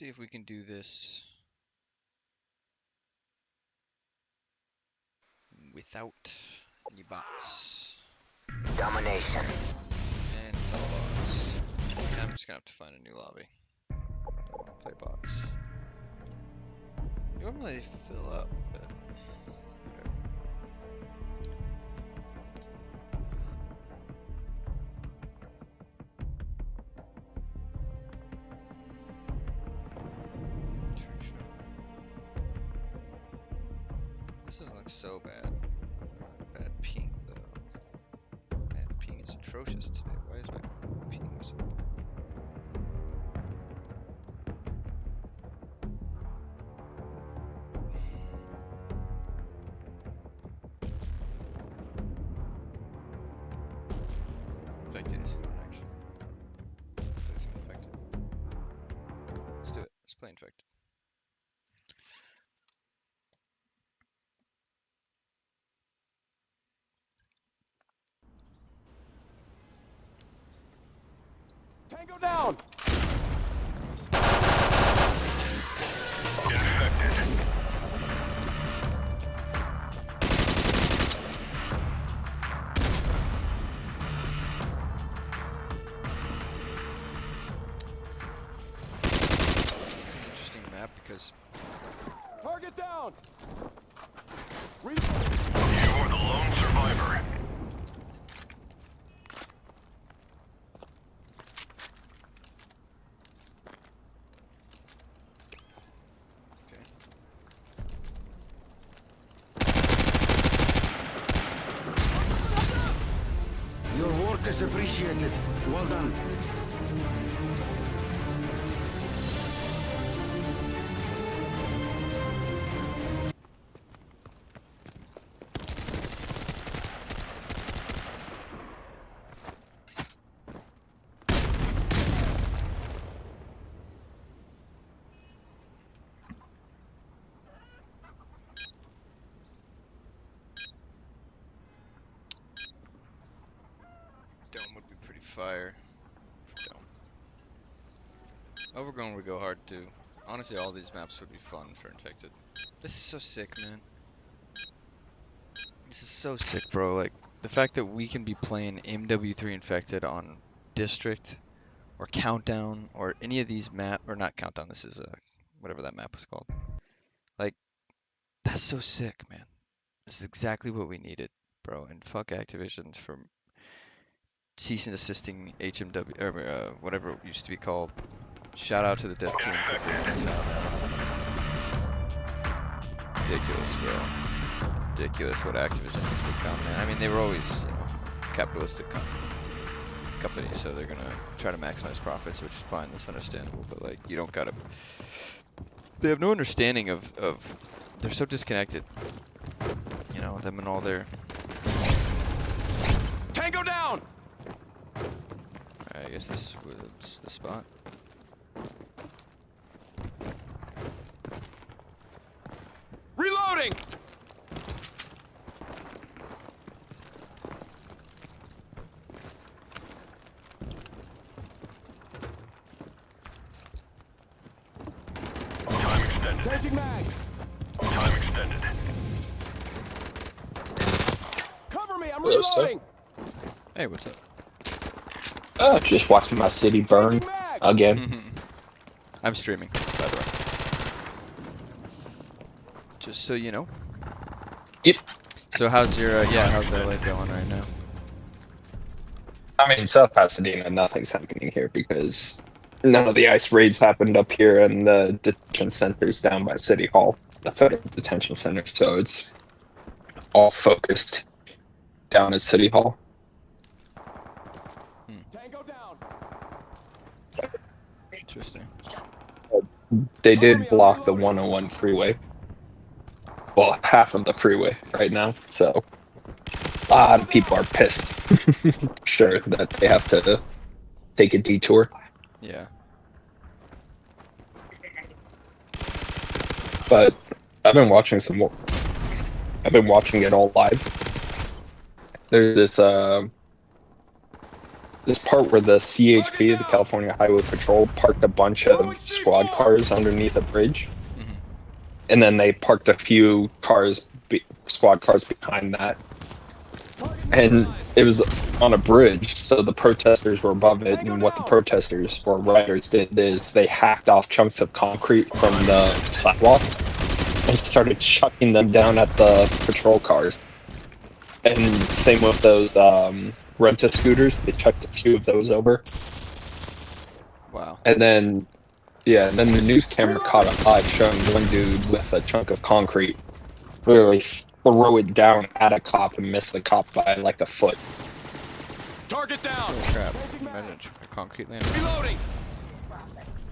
see if we can do this without any bots. Domination. And it's all bots. Yeah, I'm just gonna have to find a new lobby. I don't wanna play bots. Normally they fill up, but whatever. This doesn't look so bad. Bad ping though. Man, ping is atrocious today. Why is my ping so bad? Infected is fun actually. Plays infected. Let's do it. Let's play infected. Tango down! Infected. This is an interesting map because Target down! You are the lone survivor. okay. Your work is appreciated. Well done. Dome would be pretty fire. Dome. Overgrown would go hard too. Honestly, all these maps would be fun for infected. This is so sick, man. This is so sick, bro. Like the fact that we can be playing MW3 infected on District or Countdown or any of these map or not Countdown. This is whatever that map was called. Like that's so sick, man. This is exactly what we needed, bro. And fuck Activision for cease and desisting HMW or whatever it used to be called. Shout out to the dev team for bringing this out. Ridiculous, bro. Ridiculous what Activision has become, man. I mean, they were always, capitalistic companies, so they're gonna try to maximize profits, which is fine. That's understandable. But like, you don't gotta. They have no understanding of. They're so disconnected. You know, them and all their. Tango down! I guess this was the spot. Reloading! Time extended. Changing mag! Time extended. Cover me, I'm Hello, sir. reloading! Hey, what's up? Just watching my city burn Changing mag! again. I'm streaming, by the way. Just so you know. Yep. So how's your how's LA going right now? I mean, South Pasadena, nothing's happening here because none of the ICE raids happened up here, and the detention center's down by City Hall, the federal detention center. So it's all focused down at City Hall. Tango down! Interesting. They did block the 101 freeway. Well, half of the freeway right now, so a lot of people are pissed. Sure, that they have to take a detour. Yeah. But I've been watching some more. I've been watching it all live. There's this this part where the CHP, the California Highway Patrol, parked a bunch of squad cars underneath a bridge, Hmm. and then they parked a few squad cars behind that, and it was on a bridge, so the protesters were above it, and what the protesters or rioters did is they hacked off chunks of concrete from the sidewalk and started chucking them down at the patrol cars. And same with those rent-a-scooters, they chucked a few of those over. Wow. And then, yeah, and then the news camera caught a live showing one dude with a chunk of concrete literally throw it down at a cop and miss the cop by like a foot. Target down. Holy crap. Imagine a concrete land. Reloading.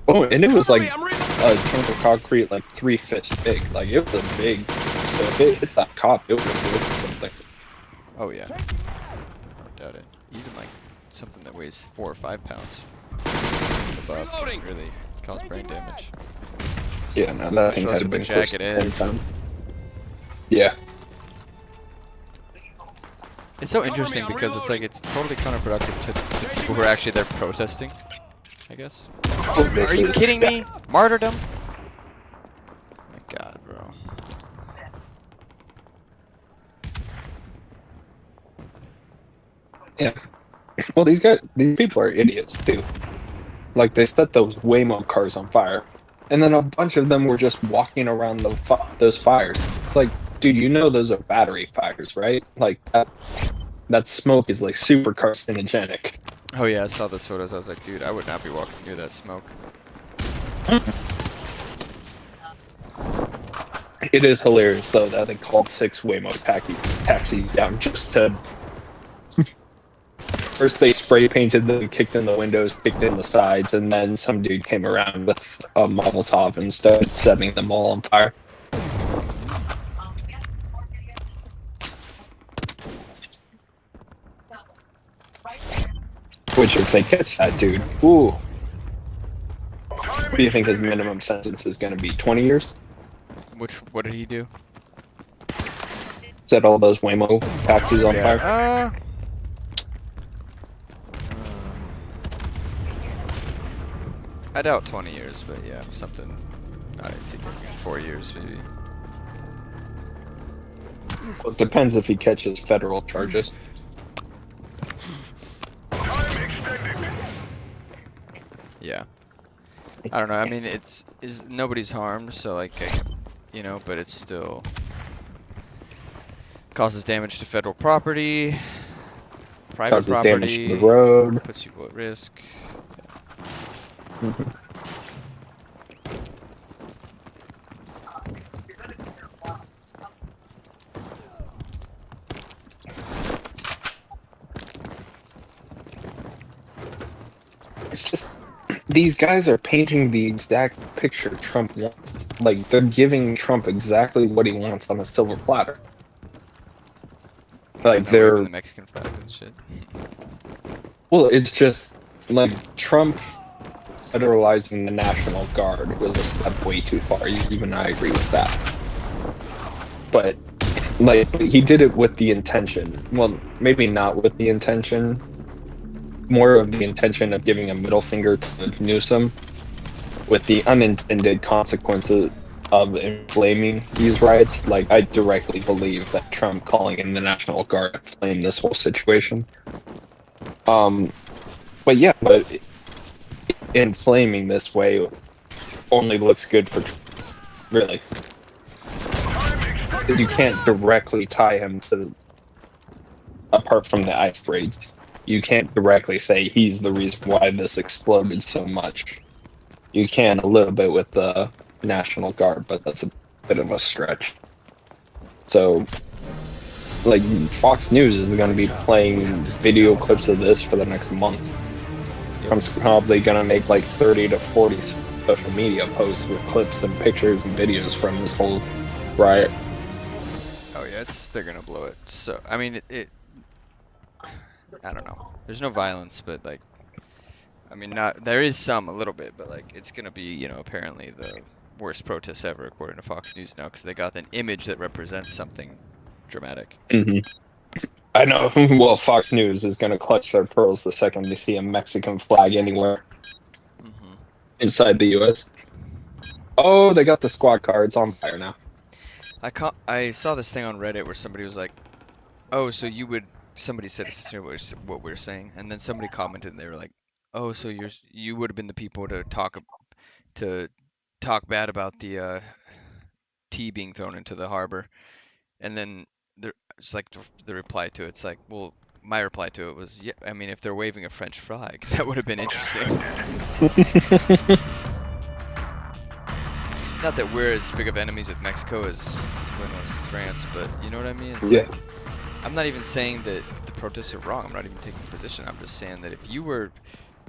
Oh, and it was Cover like me, I'm reloading. a chunk of concrete like 3 fists big. Like, it was a big. So if it hit that cop, it would have hit something. Oh yeah. Doubt it. Even like something that weighs 4 or 5 pounds above Reloading. can really cause brain damage. Yeah, no, that thing Especially had with been the close jagged to edge. 10 pounds. Yeah. It's so Cover me, interesting I'm because it's like reloading. it's totally counterproductive to the people who are actually there protesting, I guess. This Are you is- kidding me? Martyrdom? My God, bro. Yeah. Well, these people are idiots too. Like, they set those Waymo cars on fire, and then a bunch of them were just walking around those fires. It's like, dude, you know those are battery fires, right? Like, that smoke is like super carcinogenic. Oh yeah, I saw those photos. I was like, dude, I would not be walking near that smoke. It is hilarious though that they called 6 Waymo taxis down just to. First they spray painted them, kicked in the windows, kicked in the sides, and then some dude came around with a Molotov and started setting them all on fire. Which, if they catch that dude, ooh. What do you think his minimum sentence is going to be? 20 years? What did he do? Set all those Waymo taxis on fire? I doubt 20 years, but yeah, something not insignificant. 4 years maybe. Well, it depends if he catches federal charges. Time extended. Yeah. I don't know. I mean, is nobody's harmed, so like, you know, but it's still causes damage to federal property, private Causes property, damage to the road. puts people at risk. It's just, these guys are painting the exact picture Trump wants. Like, they're giving Trump exactly what he wants on a silver platter. Like, Now waving they're, the Mexican flag and shit. well, it's just, like, Trump federalizing the National Guard was a step way too far. Even I agree with that. But, like, he did it with the intention. Well, maybe not with the intention. More of the intention of giving a middle finger to Newsom, with the unintended consequences of inflaming these riots. Like, I directly believe that Trump calling in the National Guard inflamed this whole situation. But yeah, but inflaming this way only looks good for really. Because you can't directly tie him to, apart from the ice raids, you can't directly say he's the reason why this exploded so much. You can a little bit with the National Guard, but that's a bit of a stretch. So, like, Fox News is going to be playing video clips of this for the next month. I'm probably going to make like 30 to 40 social media posts with clips and pictures and videos from this whole riot. Oh yeah, they're gonna blow it. So I mean, I don't know. There's no violence, but like, I mean, there is some a little bit, but like, it's gonna be, you know, apparently the worst protests ever according to Fox News now because they got an image that represents something dramatic. Mm-hmm. I know. Well, Fox News is going to clutch their pearls the second they see a Mexican flag anywhere Hmm. inside the U.S. Oh, they got the squad car. It's on fire now. I saw this thing on Reddit where somebody was like, "Oh, so you would." Somebody said essentially what we are saying, and then somebody commented and they were like, "Oh, so you would have been the people to talk bad about the tea being thrown into the harbor." And then it's like the reply to it's like, well, my reply to it was, yeah, I mean, if they're waving a French flag, that would have been interesting. Not that we're as big of enemies with Mexico as England was with France, but you know what I mean? It's Yeah. like, I'm not even saying that the protests are wrong. I'm not even taking a position. I'm just saying that if you were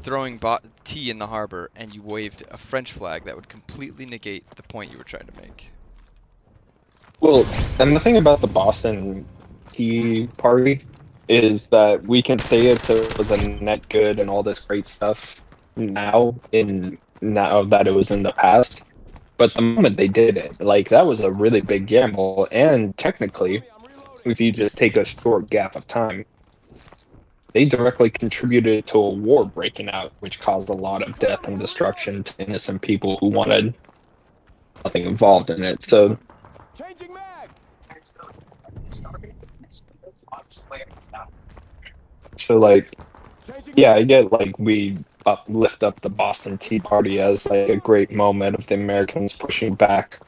throwing tea in the harbor and you waved a French flag, that would completely negate the point you were trying to make. Well, and the thing about the Boston Tea Party is that we can say it was a net good and all this great stuff now that it was in the past. But the moment they did it, like that was a really big gamble. And technically, if you just take a short gap of time, they directly contributed to a war breaking out, which caused a lot of death and destruction to innocent people who wanted nothing involved in it. Changing mag. So like, Changing yeah, I mag. get like we lift up the Boston Tea Party as like a great moment of the Americans pushing back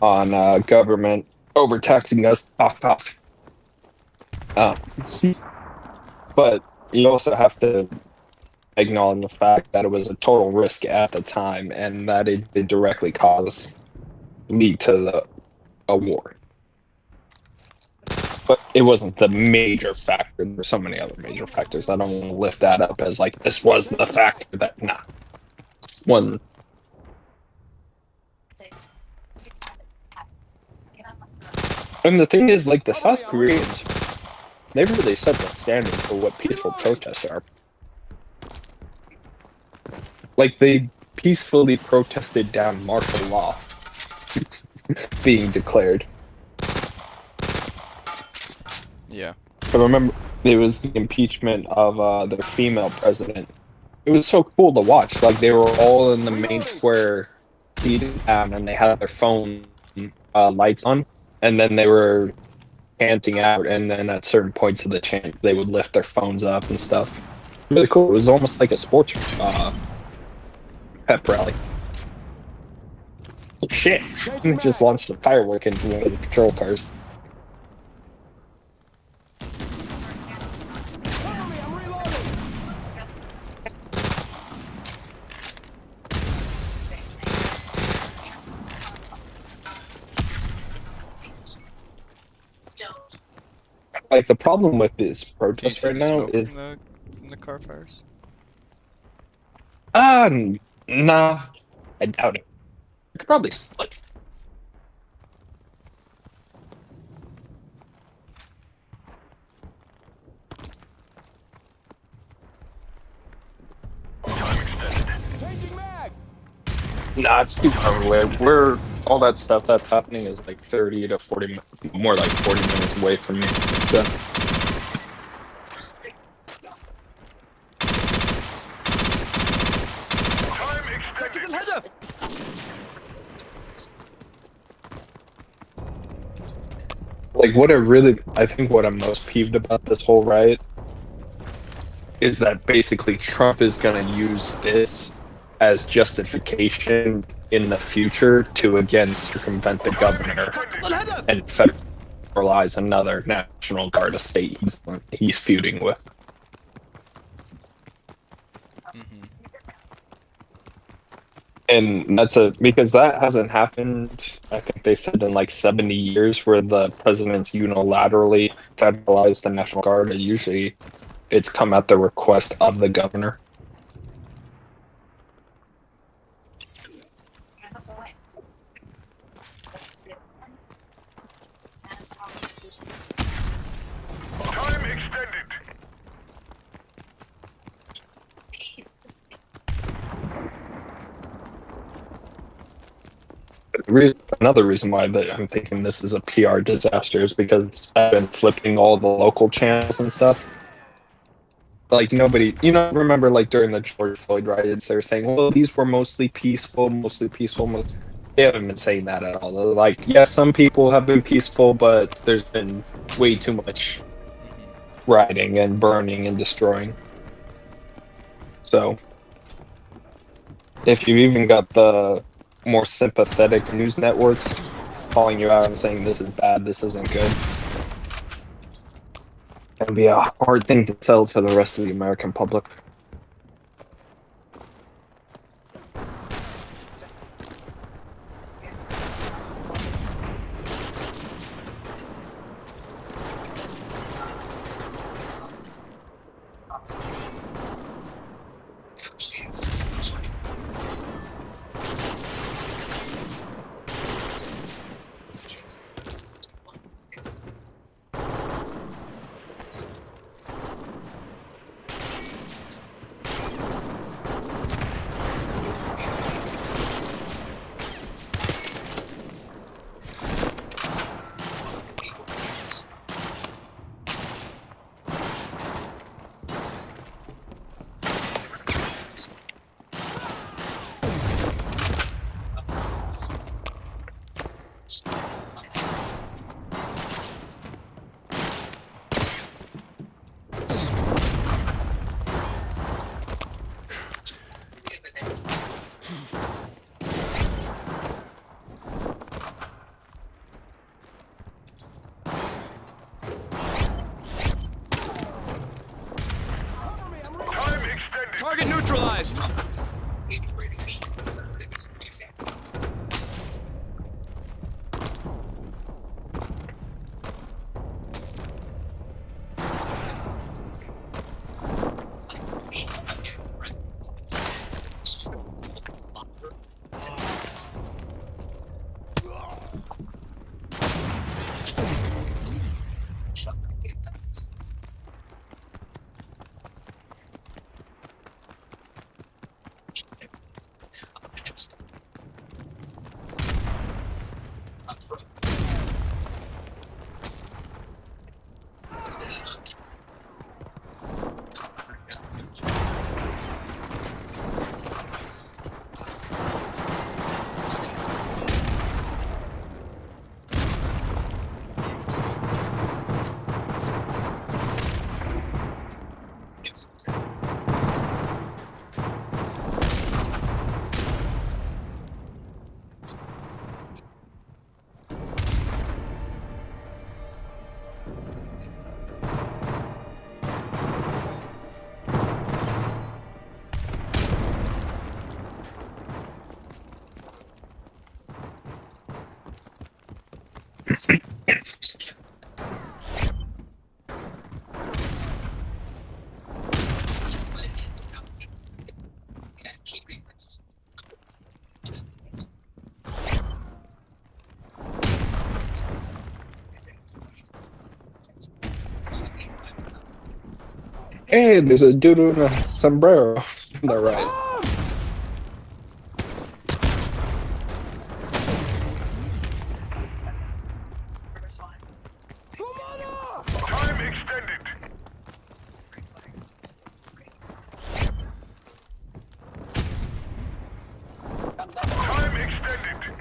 on government overtaxing us. Off, off. Um, but you also have to acknowledge the fact that it was a total risk at the time and that it did directly lead to a war. But it wasn't the major factor. There's so many other major factors. I don't want to lift that up as like this was the factor that nah. One. And the thing is, like the South Koreans, they really set the standard for what peaceful protests are. Like they peacefully protested down martial law being declared. Yeah. I remember it was the impeachment of the female president. It was so cool to watch. Like they were all in the main square, seated down, and they had their phone lights on, and then they were chanting out. And then at certain points of the chant, they would lift their phones up and stuff. Really cool. It was almost like a sports pep rally. Oh, shit! They just launched a firework into one of the patrol cars. Cover me, I'm reloading. Like the problem with this Can you protest see right the now smoke is from the car fires? nah, I doubt it. I could probably like Changing mag. nah, it's too far away. We're all that stuff that's happening is like 30 to 40, more like 40 minutes away from me. So Time extended. like I think what I'm most peeved about this whole riot is that basically Trump is going to use this as justification in the future to again circumvent the governor and federalize another National Guard estate he's feuding with. Hmm. And because that hasn't happened, I think they said in like 70 years where the president's unilaterally federalized the National Guard. And usually it's come at the request of the governor. Time extended. another reason why I'm thinking this is a PR disaster is because I've been flipping all the local channels and stuff. Like nobody, remember like during the George Floyd riots, they were saying, "Well, these were mostly peaceful, mostly peaceful." They haven't been saying that at all. They're like, yes, some people have been peaceful, but there's been way too much Hmm. rioting and burning and destroying. So if you even got the more sympathetic news networks calling you out and saying this is bad, this isn't good, it'd be a hard thing to sell to the rest of the American public. Time extended. Target neutralized. Hey, there's a dude in a sombrero on the right. Time extended. Time extended.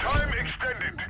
Time extended.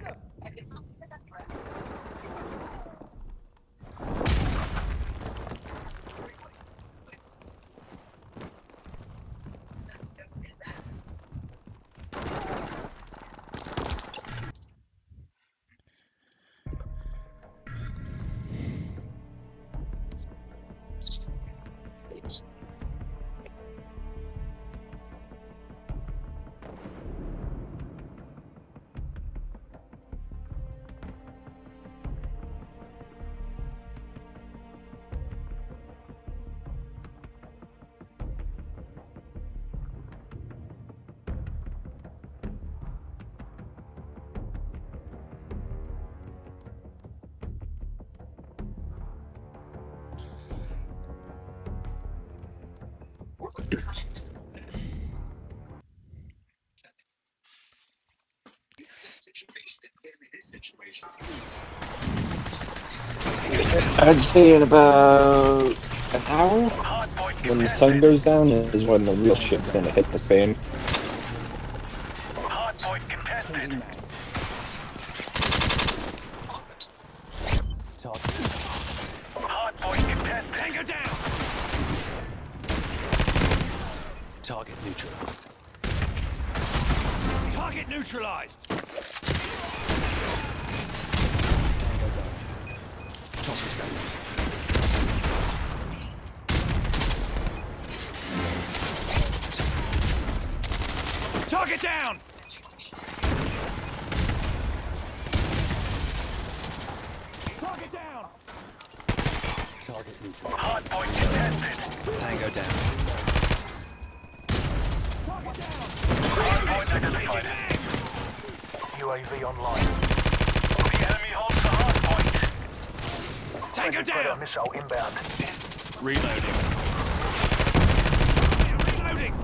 I'd say in about an hour, when the sun goes down, is when the real shit's gonna hit the fan. Hardpoint contested. Hardpoint contested. Tango down! Target neutralized. Target neutralized! Tossing stone. Target down! Target down! Target neutral. Hardpoint contested. Tango down. Target down! Hardpoint identified. UAV online. The enemy holds the hardpoint. Tango down! Missile inbound. Reloading. Reloading!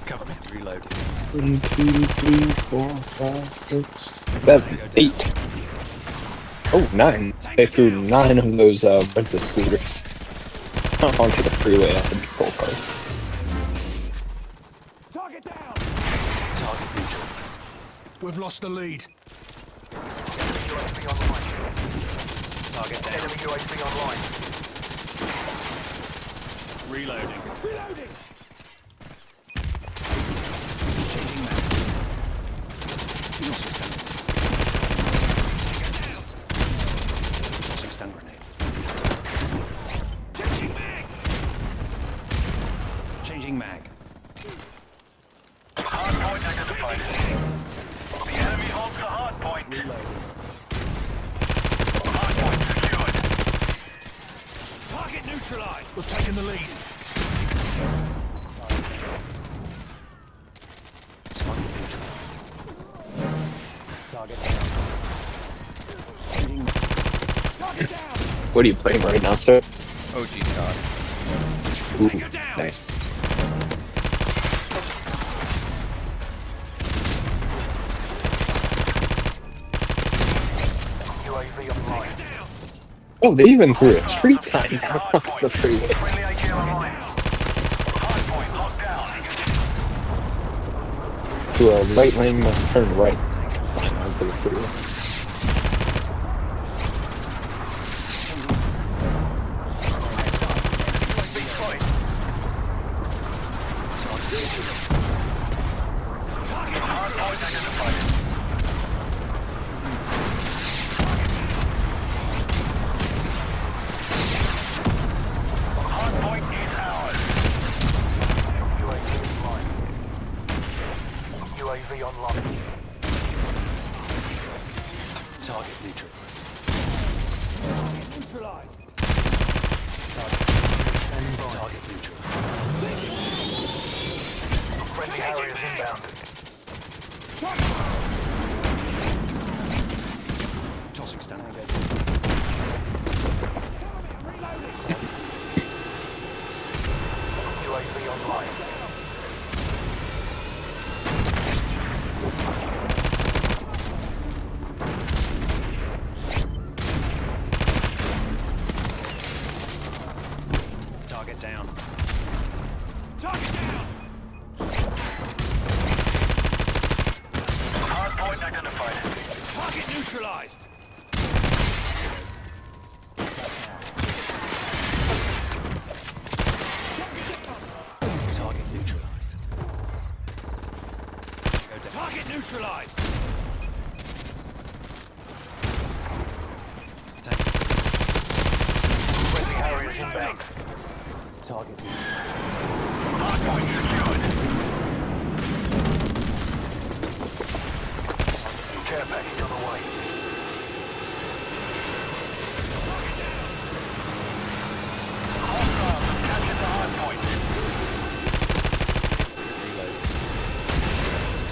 Cover me. Reloading. 1, 2, 3, 4, 5, 6, 7, 8. Oh, 9. They threw 9 of those rental scooters onto the freeway at the patrol car. Target down! Target neutralized. We've lost the lead. UAV online. Target down. Enemy UAV online. Reloading. Reloading! Changing map. Tossing stun. Tossing stun grenade. Changing mag! Changing mag. Hardpoint identified. The enemy holds the hardpoint. Reloading. Hardpoint secured. Target neutralized. We've taken the lead. Target neutralized. Target down. Changing mag. Target down! What are you playing right now, sir? OG COD. Ooh, Tango down! nice. UAV online. Oh, they even threw a street sign off the freeway. Friendly ATL online. Hardpoint locked down. To a right lane must turn right onto the freeway. Hardpoint identified. Hardpoint is ours. UAV online. UAV online. Target neutralized. Neutralized. Target neutralized. Friendly Harriers inbound. Tossing stun. UAV online. Target down. Target down! Hardpoint identified. Target neutralized. Target neutralized. Target neutralized. Friendly Harriers inbound. Target Hardpoint secured. Care package on the way. Hostiles have captured the hardpoint.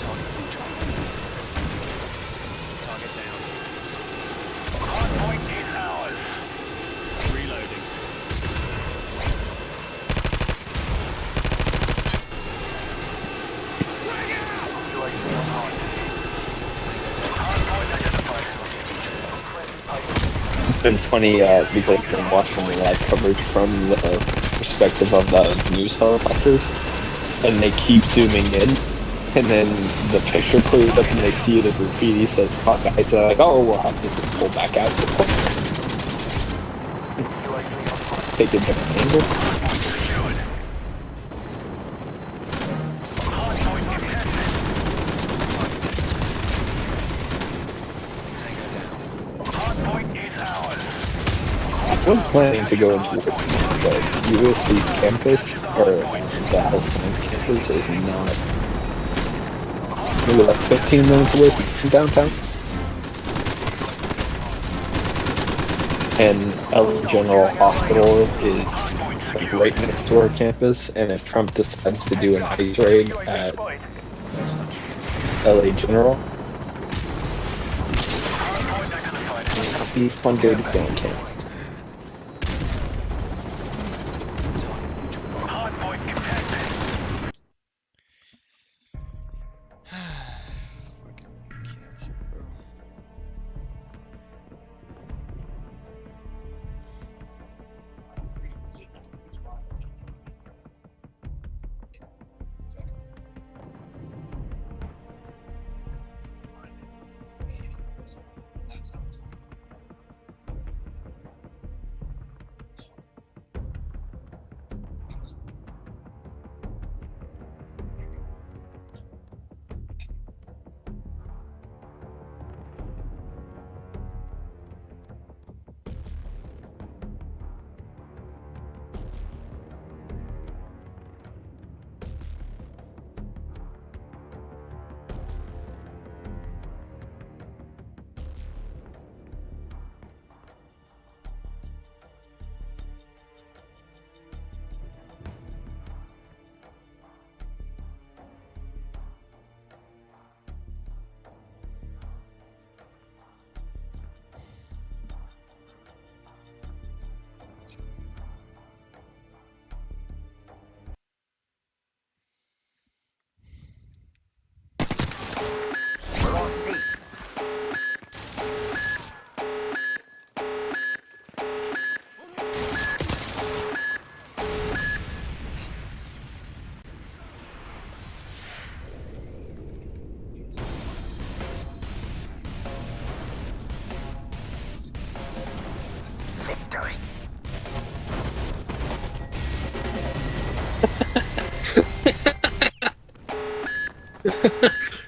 Target neutralized. Target down. Hardpoint is ours. Reloading. been funny because I've been watching the live coverage from the perspective of the news helicopters, and they keep zooming in, and then the picture clears up and they see the graffiti says "fuck guys," so they're like, "Oh, we'll have to just pull back out." Take a different angle. I was planning to go into work, but USC's campus, or the health science campus, is not maybe like 15 minutes away from downtown. And LA General Hospital is like right next to our campus, and if Trump decides to do an ice raid at LA General, it'll be a fun day to go on campus. Fucking cancer, bro.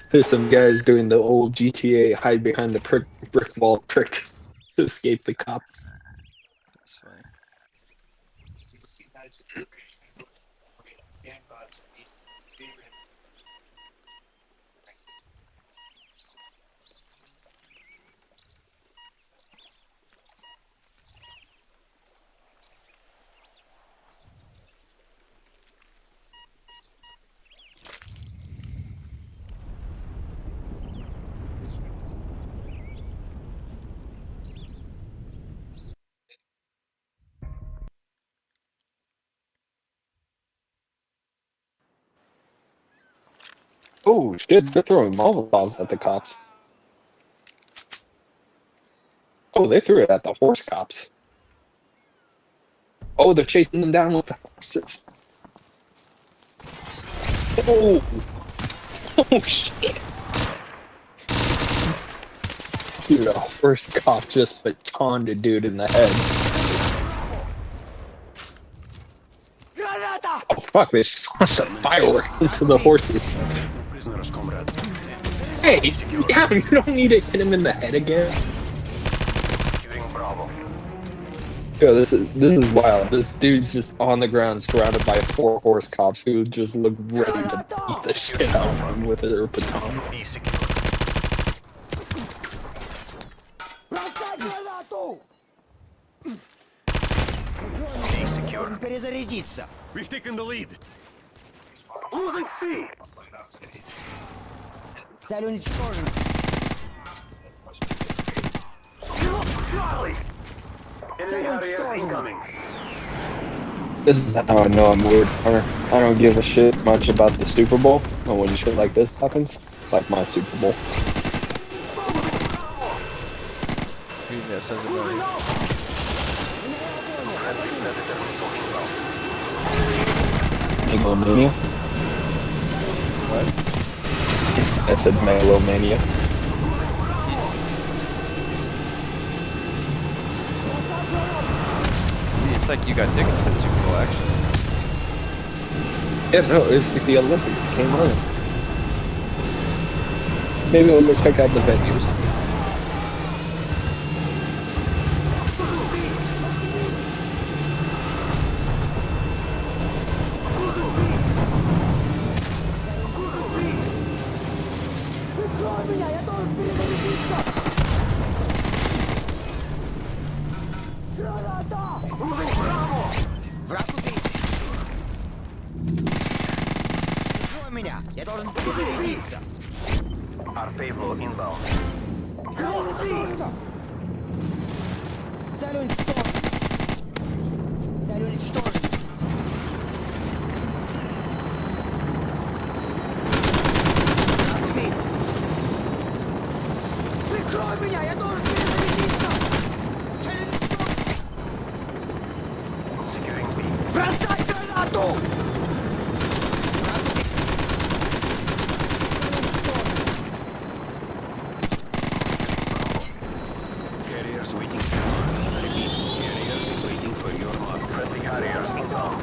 There's some guys doing the old GTA hide behind the brick wall trick to escape the cops. That's funny. Oh shit, they're throwing Molotovs at the cops. Oh, they threw it at the horse cops. Oh, they're chasing them down with the horses. Oh! Oh shit! Dude, a horse cop just batoned a dude in the head. Oh fuck, they just launched a firework into the horses. Prisoners, comrades. Hey, damn, you don't need to hit him in the head again. Securing Bravo. Yo, this is wild. This dude's just on the ground surrounded by 4 horse cops who just look ready to beat the shit out of him with their batons. Be secure. Be secure. Перезарядиться. We've taken the lead. Losing C. Цель уничтожена. Charlie. Enemy Harriers incoming. This is how I know I'm weird, Hunter. I don't give a shit much about the Super Bowl, and when shit like this happens, it's like my Super Bowl. Reading that says about it. Megalomania. What? I said Megalomania. It's like you got tickets to the Super Bowl, actually. Yeah, no, it's like the Olympics came on. Maybe we'll go check out the venues. Враг убит. Прикрой меня, я должен перезарядиться. Arpavlo inbound. Цель уничтожена. Цель уничтожена. Враг убит. Прикрой меня, я должен перезарядиться. Цель уничтожена. Securing B. Бросай гранату! Carriers waiting for your mark. Repeat, carriers waiting for your mark. Friendly Harriers inbound.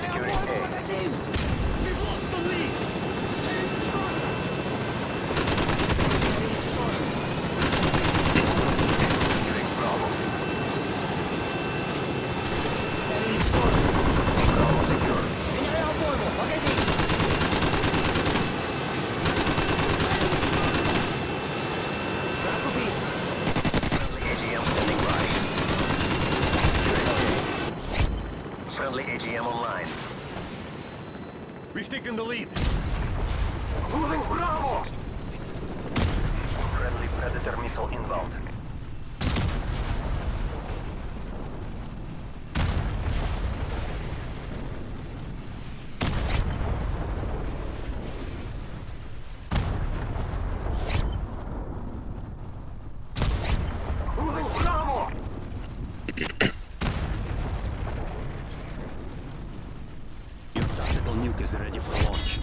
Securing A. Магазин! We've lost the lead! Цель уничтожена! Цель уничтожена! Securing Bravo. Цель уничтожена! Bravo secure. Меняю обойму! Магазин! Враг убит! AGM standing by. Friendly AGM online. We've taken the lead. Moving Bravo! Friendly Predator missile inbound. Moving Bravo! Your tactical nuke is ready for launch.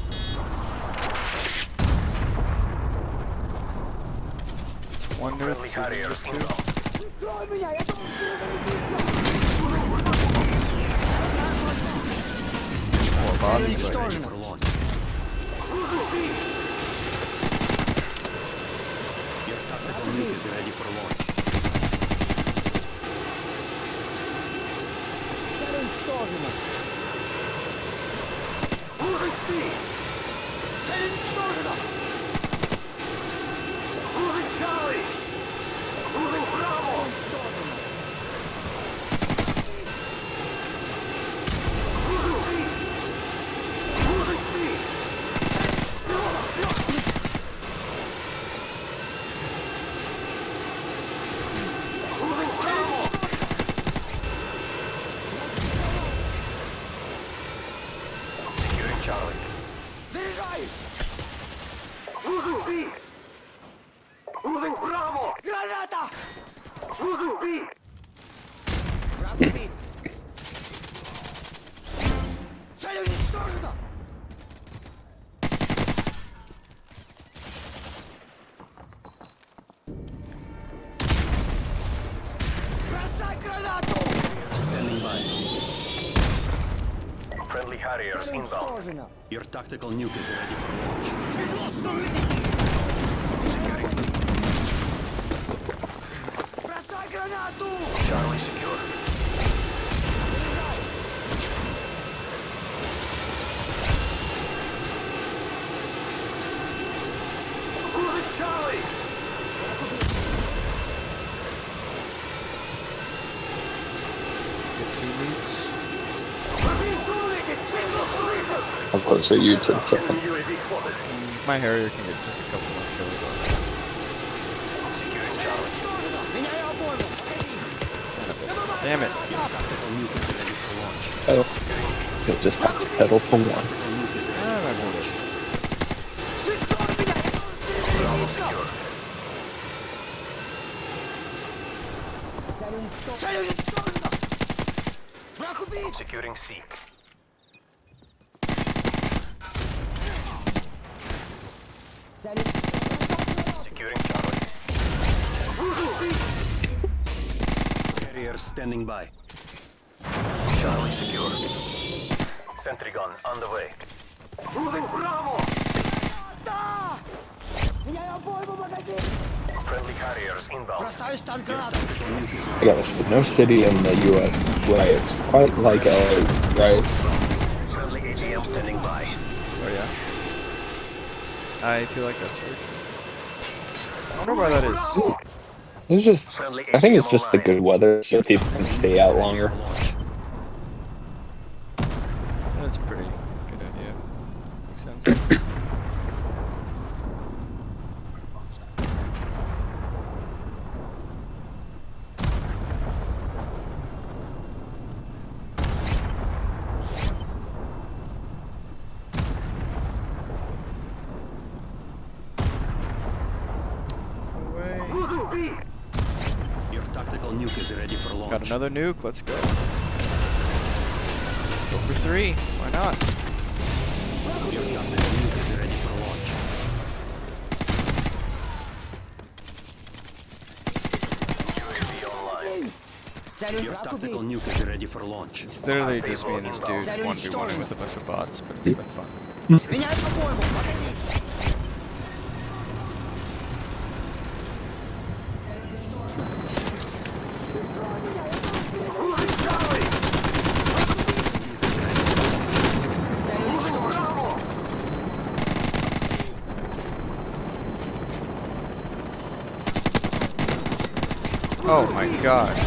It's one nuke, Friendly so Harriers there's two. inbound. Прикрой меня! Я должен перезарядиться! More Цель bots, but уничтожена! For launch. Your tactical nuke is ready for launch. Цель уничтожена! Moving C! Цель уничтожена! Moving Charlie! Moving Bravo! Уничтожена! Moving B! Moving C! Moving Bravo! Securing Charlie. Заряжаюсь! Moving B! Moving Bravo! Граната! Moving B! Враг убит! Цель уничтожена! Бросай гранату! Standing by. Friendly Harriers Цель inbound. уничтожена! Your tactical nuke is ready for launch. We've lost the lead! Бросай гранату! Charlie secure. Moving Charlie! get two nukes. We're being dominated! Take those solutions! How close are you to the chicken? Enemy UAV spotted. My Harrier can get just a couple more kills. Securing Charlie. Уничтожена! Меняю обойму! Магазин! Damn it. Tactical nuke is ready for launch. Oh, you'll just have to settle for one. Tactical nuke is ready Ah, for my launch. Прикрой меня! Я должен перезарядиться! Цель уничтожена! Враг убит! Securing C. Securing Charlie. Carriers standing by. Charlie secure. Sentry gun on the way. Moving Bravo! Да! Меняю обойму, магазин! Friendly carriers inbound. Бросаю стан гранату! Yes, no city in the U.S. riots quite like LA riots. Friendly AGM standing by. Oh yeah. I feel like that's very true. I wonder why that is. It's just, I think it's just the good weather, so people can stay out longer. That's a pretty good idea. Makes sense. Away. Your tactical nuke is ready for launch. Got another nuke. Let's go. Go for 3. Why not? Your tactical nuke is ready for launch. UAV online. Цель Your враг tactical убит! nuke is ready for launch. It's literally just me and this dude 1v1 with a bunch of bots, but it's been fun. Меняю обойму, магазин! Цель уничтожена! Oh my gosh.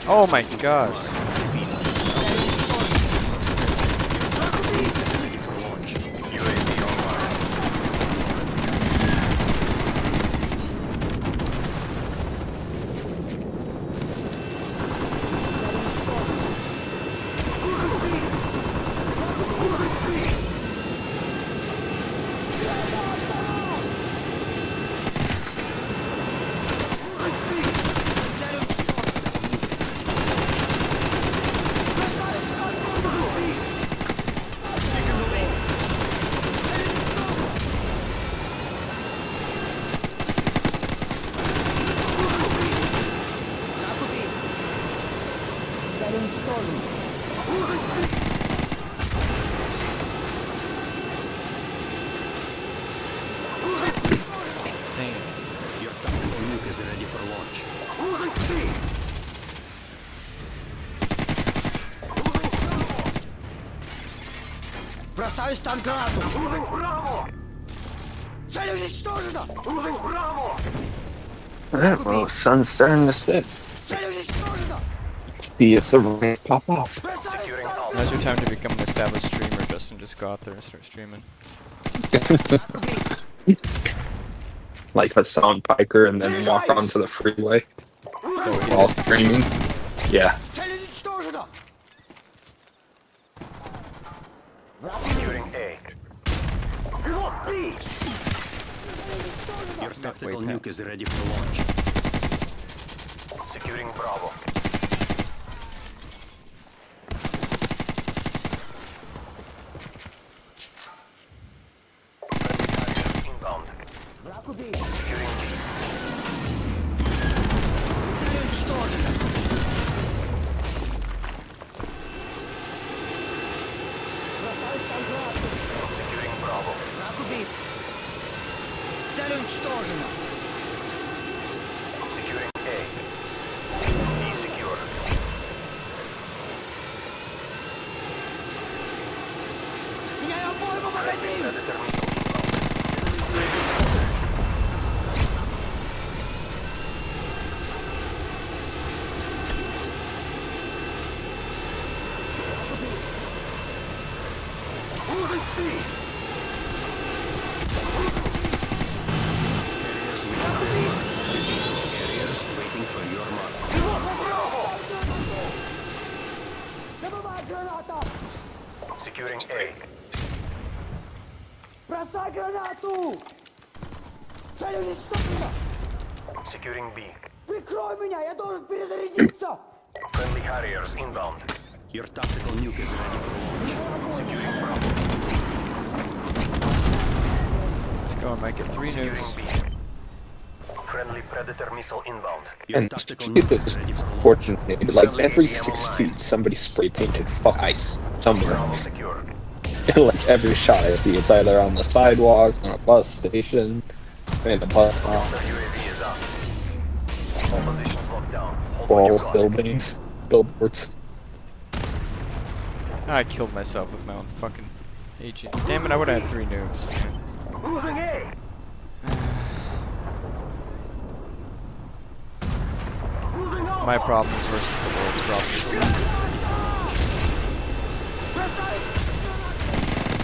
Oh my gosh. UAV online. Враг убит! Цель уничтожена! Dang it. Your tactical nuke is ready for launch. Бросаю стан гранату! Moving Bravo! Цель уничтожена! Moving Bravo! Alright, well, the sun's starting to set. Цель уничтожена! See if the rain pop off. Бросаю Securing стан Alpha. Now's your time to become an established streamer, Justin. Just go out there and start streaming. Like a sound piker and then walk onto the freeway while streaming. Yeah. Цель уничтожена! Securing A. Your tactical Wait, nuke is ready for launch. Securing Bravo. Inbound. Враг убит! Securing B. Цель уничтожена! Бросаю стан гранату! Securing Bravo. Враг убит! Цель уничтожена! Securing A. B secure. Меняю обойму, магазин! Predator missile inbound. Moving C. Carriers waiting for your mark. Добывай граната! Securing A. Бросай гранату! Цель уничтожена! Securing B. Прикрой меня, я должен перезарядиться! Friendly Harriers inbound. Your tactical nuke is ready for launch. Securing Bravo. Let's go. I might get 3 Securing nukes. B. Friendly Predator missile inbound. Your And tactical it nuke is is ready for launch. fortunate, like every AGM 6 online. feet, somebody spray painted fuck ice somewhere. Bravo secure. Like every shot I see, it's either on the sidewalk, on a bus station, in a bus stop, Counter UAV is up. All positions locked down. Hold what you walls, got. buildings, billboards. I killed myself with my own fucking agent. Damn it, I would have had 3 nukes. Man. Losing A. My problems versus the world's problems.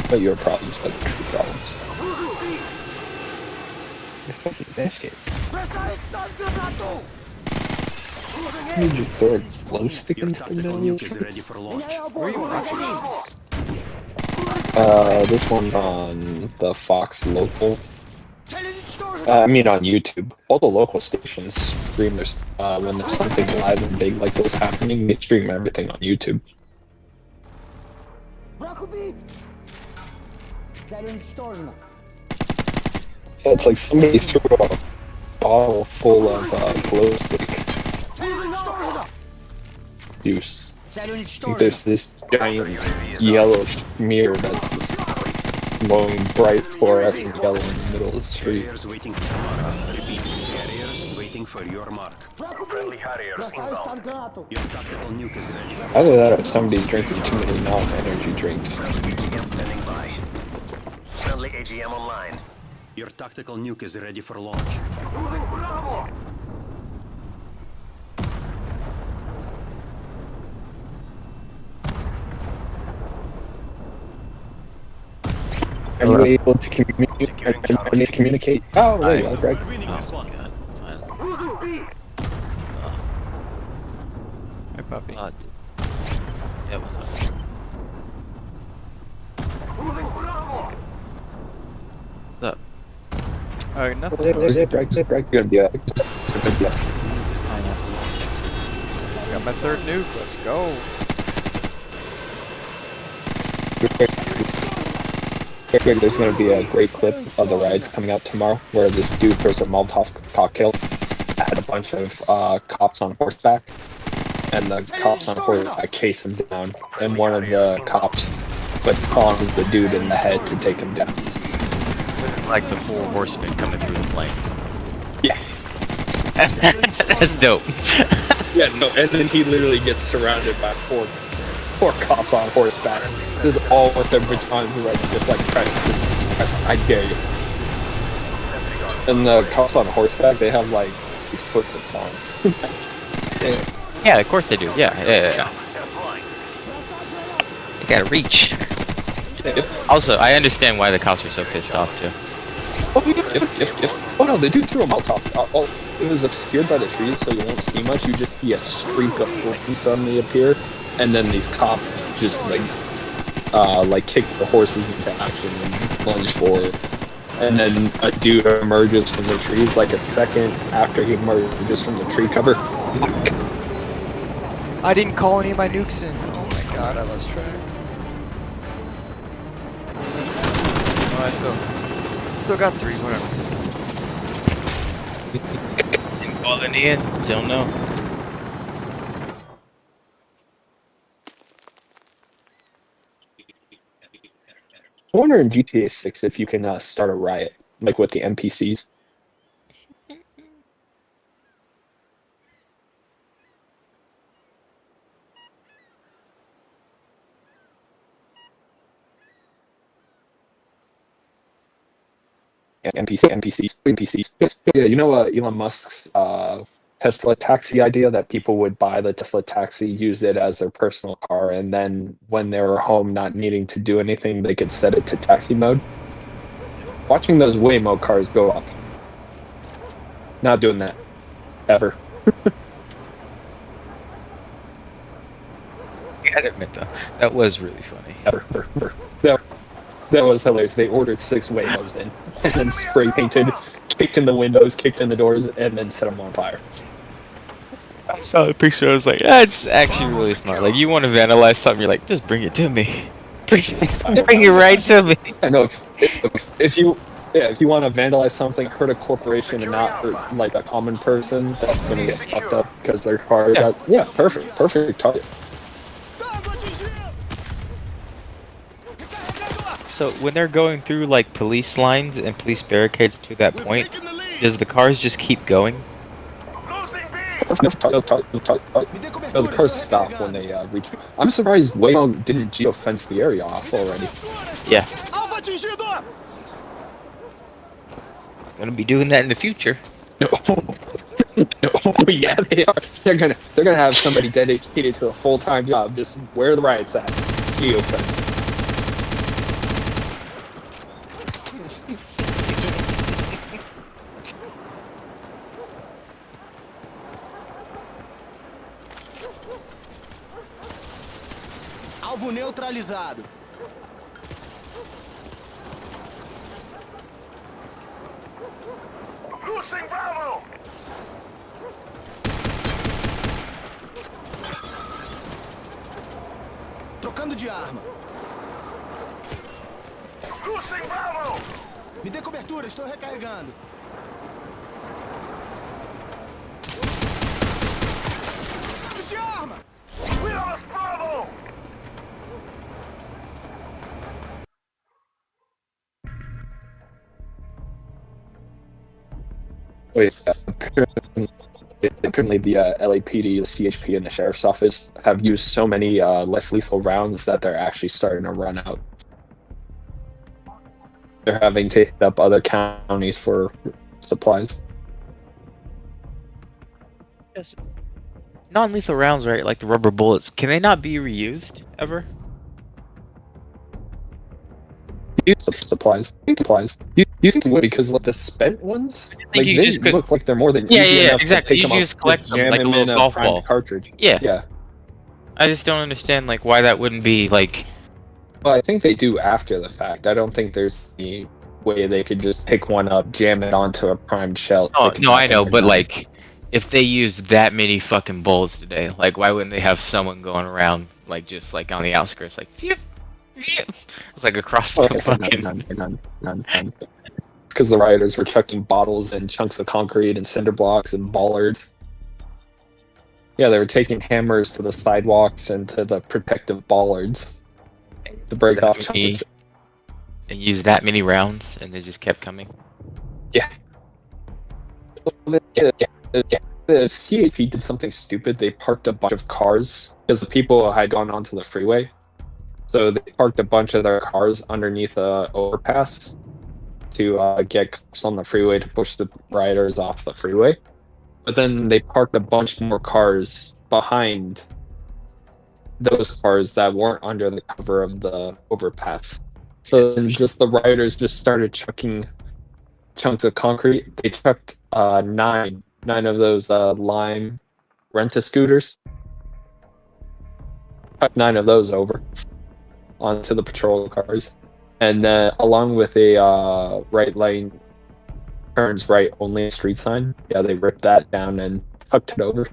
But your problems are the true problems. You're fucking basket. Бросай стан гранату! You just throw a glow stick Your into the tactical middle. nuke is ready for launch. Меняю Where are обойму, you watching? магазин! This one's on the Fox local. Цель уничтожена! I mean on YouTube. All the local stations stream their when there's something live and big like this happening, they stream everything on YouTube. Враг убит! Цель уничтожена! It's like somebody threw a bottle full of glow stick Цель уничтожена! juice. Цель уничтожена! There's this giant yellow mirror that's just glowing bright fluorescent yellow in the middle of the street. Carriers waiting for your mark. Repeat. Carriers waiting for your mark. Враг Friendly убит! Harriers Бросаю стан inbound. гранату! Your tactical nuke is ready for Either that or somebody's drinking too many non-energy drinks. AGM standing by. Friendly AGM online. Your tactical nuke is ready for launch. Losing Bravo. Are you able to communicate? Are you able to communicate? Oh, there you go, Greg. We're winning this one. God, finally. Losing B. Hey, puppy. Oh, dude. Yeah, what's up? Losing Bravo. What's up? Nothing. Is it Greg? Is it Greg? Gonna be a. Nuke is ready for launch. Got my 3rd nuke. Let's go. Greg, there's gonna be a great clip of the riots coming out tomorrow where this dude throws a Molotov cocktail at a bunch of cops on horseback, and the cops on horseback chase him down, and one of the cops batons the dude in the head to take him down. Like the 4 horsemen coming through the flames. Yeah. That's dope. Yeah, no, and then he literally gets surrounded by four cops on horseback. This is all with their batons, like just like press, I dare you. And the cops on horseback, they have like 6-foot batons. Yeah, of course they do. Yeah. They gotta reach. Also, I understand why the cops are so pissed off too. Oh, yep. Oh no, they do throw them out top. It was obscured by the trees, so you won't see much. You just see a streak of flame suddenly appear, and then these cops just like kick the horses into action and plunge forward. And then a dude emerges from the trees like a second after he emerges from the tree cover. I didn't call any of my nukes in. Oh my god, I lost track. Oh, I still got 3, whatever. Didn't call any in. Don't know. I wonder in GTA 6 if you can start a riot, like with the NPCs. NPCs. Yeah, you know Elon Musk's Tesla taxi idea that people would buy the Tesla taxi, use it as their personal car, and then when they were home not needing to do anything, they could set it to taxi mode. Watching those Waymo cars go up. Not doing that. Ever. I gotta admit though, that was really funny. Ever. That was hilarious. They ordered 6 Waymos in and then spray painted kicked in the windows, kicked in the doors, and then set them on fire. I saw the picture. I was like, that's actually really smart. Like, you want to vandalize something, you're like, just bring it to me. Bring it right to me. I know if you want to vandalize something, hurt a corporation, and not hurt like a common person, that's gonna get fucked up because their car got perfect target. So when they're going through like police lines and police barricades to that point, does the cars just keep going? No, the cars stop when they reach. I'm surprised Waymo didn't geofence the area off already. Yeah. Alvo atingido! Gonna be doing that in the future. No. Yeah, they are. They're gonna have somebody dedicated to a full-time job, just where the riot's at. Geofence. Alvo neutralizado. Losing Bravo! Trocando de arma. Losing Bravo! Me dê cobertura, estou recarregando. De arma! We lost Bravo! Wait, apparently the LAPD, the CHP, and the sheriff's office have used so many less lethal rounds that they're actually starting to run out. They're having to hit up other counties for supplies. Yes. Non-lethal rounds, right? Like the rubber bullets. Can they not be reused ever? Supplies. You think it would, because like the spent ones, like you they just could- look like they're more than Yeah, easy yeah, enough exactly. to pick You them up, just collect them jam like a them little in golf primed ball. cartridge. Yeah. Yeah. I just don't understand like why that wouldn't be like. Well, I think they do after the fact. I don't think there's any way they could just pick one up, jam it onto a primed shell. Oh take it no, back I in know, their but gun. like, if they use that many fucking bullets today, like why wouldn't they have someone going around like just like on the outskirts, like phew, phew. It's like across the fucking. None. Because the rioters were chucking bottles and chunks of concrete and cinder blocks and bollards. Yeah, they were taking hammers to the sidewalks and to the protective bollards to break off chunks. And use that many rounds, and they just kept coming. Yeah. The CAP did something stupid. They parked a bunch of cars because the people had gone onto the freeway. So they parked a bunch of their cars underneath a overpass to get cops on the freeway to push the rioters off the freeway. But then they parked a bunch more cars behind those cars that weren't under the cover of the overpass. So then just the rioters just started chucking chunks of concrete. They chucked nine of those lime rent-a-scooters. Chucked 9 of those over onto the patrol cars. And then along with a right lane turns right only street sign, yeah, they ripped that down and tucked it over.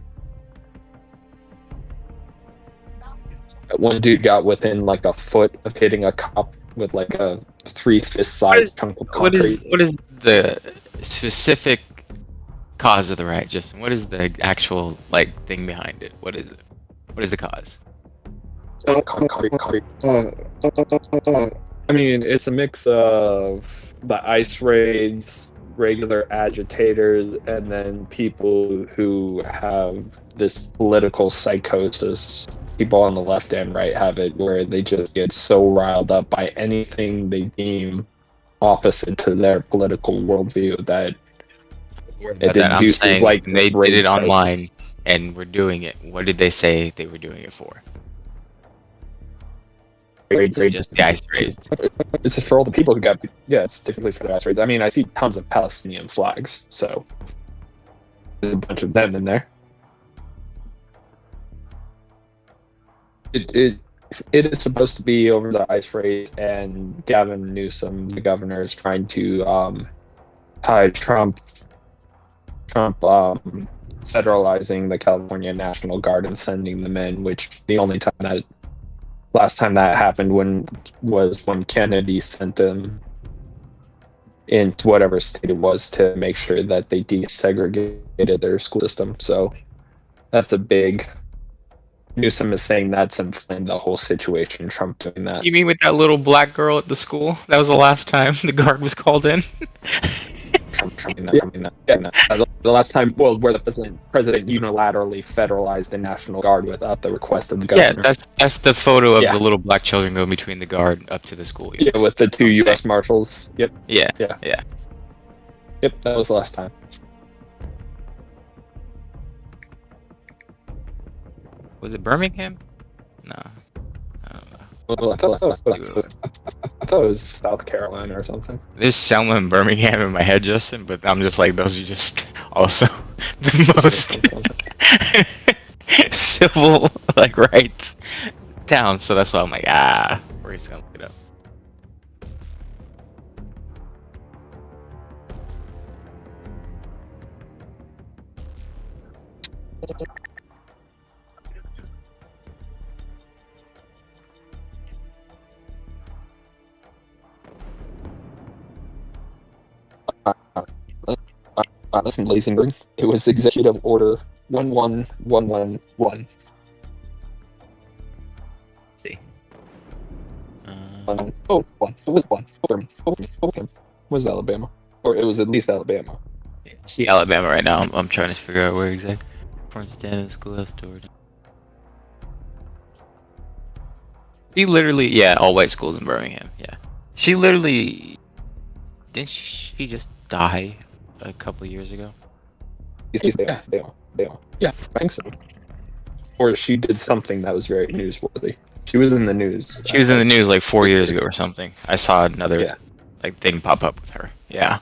One dude got within like a foot of hitting a cop with like a 3-fist size chunk of concrete. What is the specific cause of the riot, Justin? What is the actual like thing behind it? What is it? What is the cause? I mean, it's a mix of the ICE raids, regular agitators, and then people who have this political psychosis. People on the left and right have it where they just get so riled up by anything they deem opposite to their political worldview that it induces like they did it online and were doing it. What did they say they were doing it for? Just the ICE raids. It's for all the people who got. Yeah, it's typically for the ICE raids. I mean, I see tons of Palestinian flags, so there's a bunch of them in there. It is supposed to be over the ICE raids, and Gavin Newsom, the governor, is trying to Trump federalizing the California National Guard and sending them in, which the only time that last time that happened was when Kennedy sent them into whatever state it was to make sure that they desegregated their school system. So that's a big. Newsom is saying that's inflamed the whole situation. Trump doing that. You mean with that little black girl at the school? That was the last time the guard was called in. Trump doing that. The last time, well, where the president unilaterally federalized the National Guard without the request of the governor. Yeah, that's the photo of the little black children going between the guard up to the school. Yeah, with the 2 U.S. Marshals. Yep. Yeah. Yep, that was the last time. Was it Birmingham? No. I don't know. Well, I thought it was South Carolina or something. There's Selma and Birmingham in my head, Justin, but I'm just like, those are just also the most civil rights towns. So that's why I'm like, we're just gonna look it up. That's some laziness. It was Executive Order 11111. See. It was one. Over was Alabama, or it was at least Alabama. See Alabama right now. I'm trying to figure out where exactly. Stand in school afterward. She literally, all white schools in Birmingham. Yeah, she literally didn't she just die a couple years ago? They are. Yeah, I think so. Or she did something that was very newsworthy. She was in the news. She was in the news like 4 years ago or something. I saw another thing pop up with her. Yeah.